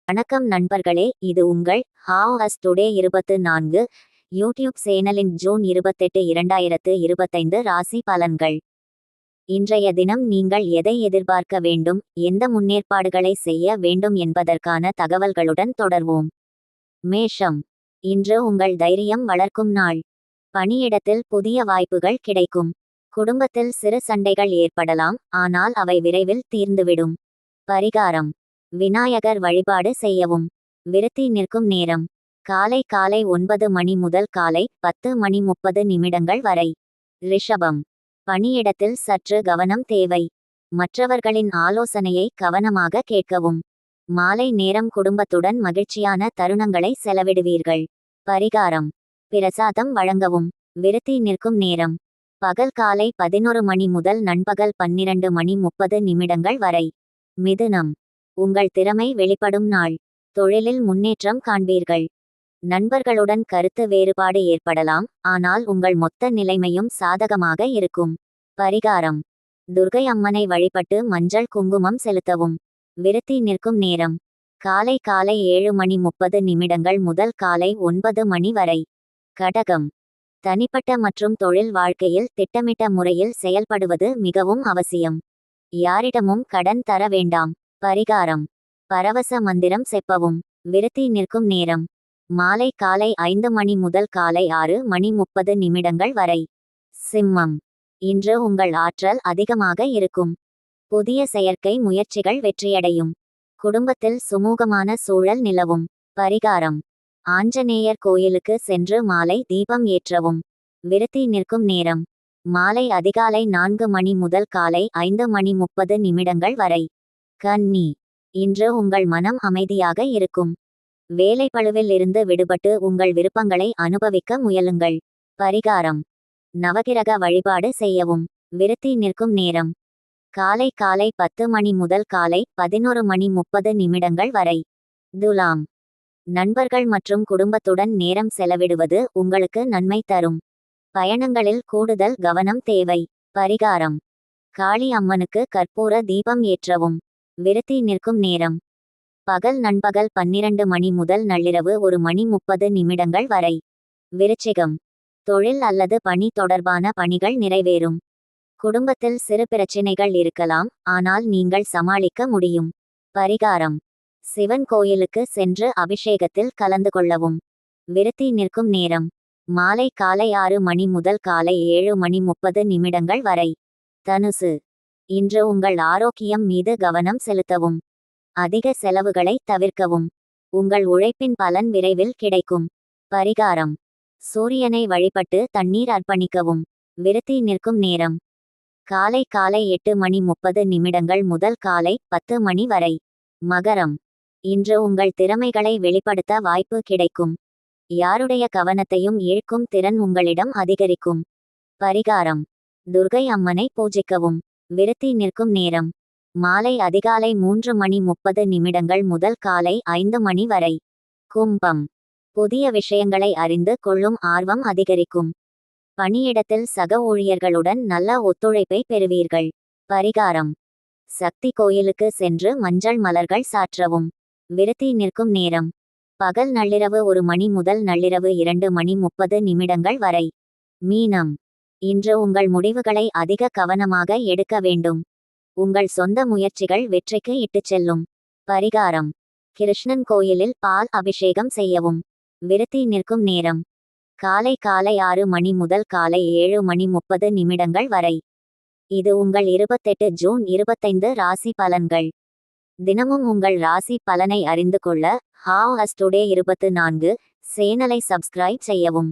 வணக்கம் நண்பர்களே, இது உங்கள் ஹாவ் அஸ் டுடே 24 யூடியூப் சேனலின் ஜூன் 28, 2025 ராசி பலன்கள். இன்றைய தினம் நீங்கள் எதை எதிர்பார்க்க வேண்டும், எந்த முன்னேற்பாடுகளை செய்ய வேண்டும் என்பதற்கான தகவல்களுடன் தொடர்வோம். மேஷம். இன்று உங்கள் தைரியம் வளர்க்கும் நாள். பணியிடத்தில் புதிய வாய்ப்புகள் கிடைக்கும். குடும்பத்தில் சிறு சண்டைகள் ஏற்படலாம், ஆனால் அவை விரைவில் தீர்ந்துவிடும். பரிகாரம்: விநாயகர் வழிபாடு செய்யவும். விருத்தி நிற்கும் நேரம்: காலை 9 மணி முதல் காலை 10:30 வரை. ரிஷபம். பணியிடத்தில் சற்று கவனம் தேவை. மற்றவர்களின் ஆலோசனையை கவனமாக கேட்கவும். மாலை நேரம் குடும்பத்துடன் மகிழ்ச்சியான தருணங்களை செலவிடுவீர்கள். பரிகாரம்: பிரசாதம் வழங்கவும். விருத்தி நிற்கும் நேரம்: பகல் காலை 11 மணி முதல் நண்பகல் 12:30 வரை. மிதுனம். உங்கள் திறமை வெளிப்படும் நாள். தொழிலில் முன்னேற்றம் காண்பீர்கள். நண்பர்களுடன் கருத்து வேறுபாடு ஏற்படலாம், ஆனால் உங்கள் மொத்த நிலைமையும் சாதகமாக இருக்கும். பரிகாரம்: துர்க்கை அம்மனை வழிபட்டு மஞ்சள் குங்குமம் செலுத்தவும். விருத்தி நிற்கும் நேரம்: காலை 7:30 முதல் காலை 9 மணி வரை. கடகம். தனிப்பட்ட மற்றும் தொழில் வாழ்க்கையில் திட்டமிட்ட முறையில் செயல்படுவது மிகவும் அவசியம். யாரிடமும் கடன் தர வேண்டாம். பரிகாரம்: பரவச மந்திரம் செப்பவும். விருத்தி நிற்கும் நேரம்: மாலை 5 மணி முதல் காலை 6:30 வரை. சிம்மம். இன்று உங்கள் ஆற்றல் அதிகமாக இருக்கும். புதிய செயற்கை முயற்சிகள் வெற்றியடையும். குடும்பத்தில் சுமூகமான சூழல் நிலவும். பரிகாரம்: ஆஞ்சநேயர் கோயிலுக்கு சென்று மாலை தீபம் ஏற்றவும். விருத்தி நிற்கும் நேரம்: மாலை அதிகாலை 4 மணி முதல் காலை 5:30 வரை. கன்னி. இன்று உங்கள் மனம் அமைதியாக இருக்கும். வேலைப்பளுவில் இருந்து விடுபட்டு உங்கள் விருப்பங்களை அனுபவிக்க முயலுங்கள். பரிகாரம்: நவகிரக வழிபாடு செய்யவும். விருத்தி நிற்கும் நேரம்: காலை 10 மணி முதல் காலை 11:30 வரை. துலாம். நண்பர்கள் மற்றும் குடும்பத்துடன் நேரம் செலவிடுவது உங்களுக்கு நன்மை தரும். பயணங்களில் கூடுதல் கவனம் தேவை. பரிகாரம்: காளி அம்மனுக்கு கற்பூர தீபம் ஏற்றவும். விருத்தி நிற்கும் நேரம்: பகல் நண்பகல் 12 மணி முதல் நள்ளிரவு 1:30 வரை. விருச்சிகம். தொழில் அல்லது பணி தொடர்பான பணிகள் நிறைவேறும். குடும்பத்தில் சிறு பிரச்சினைகள் இருக்கலாம், ஆனால் நீங்கள் சமாளிக்க முடியும். பரிகாரம்: சிவன் கோயிலுக்கு சென்று அபிஷேகத்தில் கலந்து கொள்ளவும். விருத்தி நிற்கும் நேரம்: மாலை 6 மணி முதல் காலை 7:30 வரை. தனுசு. இன்று உங்கள் ஆரோக்கியம் மீது கவனம் செலுத்தவும். அதிக செலவுகளை தவிர்க்கவும். உங்கள் உழைப்பின் பலன் விரைவில் கிடைக்கும். பரிகாரம்: சூரியனை வழிபட்டு தண்ணீர் அர்ப்பணிக்கவும். விருத்தி நிற்கும் நேரம்: காலை 8:30 முதல் காலை 10 மணி வரை. மகரம். இன்று உங்கள் திறமைகளை வெளிப்படுத்த வாய்ப்பு கிடைக்கும். யாருடைய கவனத்தையும் ஈர்க்கும் திறன் உங்களிடம் அதிகரிக்கும். பரிகாரம்: துர்க்கை அம்மனை பூஜிக்கவும். விருத்தி நிற்கும் நேரம்: மாலை அதிகாலை 3:30 முதல் காலை 5 மணி வரை. கும்பம். புதிய விஷயங்களை அறிந்து கொள்ளும் ஆர்வம் அதிகரிக்கும். பணியிடத்தில் சக ஊழியர்களுடன் நல்ல ஒத்துழைப்பை பெறுவீர்கள். பரிகாரம்: சக்தி கோயிலுக்கு சென்று மஞ்சள் மலர்கள் சாற்றவும். விருத்தி நிற்கும் நேரம்: பகல் நள்ளிரவு 1 மணி முதல் நள்ளிரவு 2:30 வரை. மீனம். இன்று உங்கள் முடிவுகளை அதிக கவனமாக எடுக்க வேண்டும். உங்கள் சொந்த முயற்சிகள் வெற்றிக்கு இட்டுச் செல்லும். பரிகாரம்: கிருஷ்ணன் கோயிலில் பால் அபிஷேகம் செய்யவும். விருத்தி நிற்கும் நேரம்: காலை 6 மணி முதல் காலை 7:30 வரை. இது உங்கள் 28 ஜூன் 25 ராசி பலன்கள். தினமும் உங்கள் ராசி பலனை அறிந்து கொள்ள ஹாவ் அஸ் டுடே 24 சேனலை சப்ஸ்கிரைப் செய்யவும்.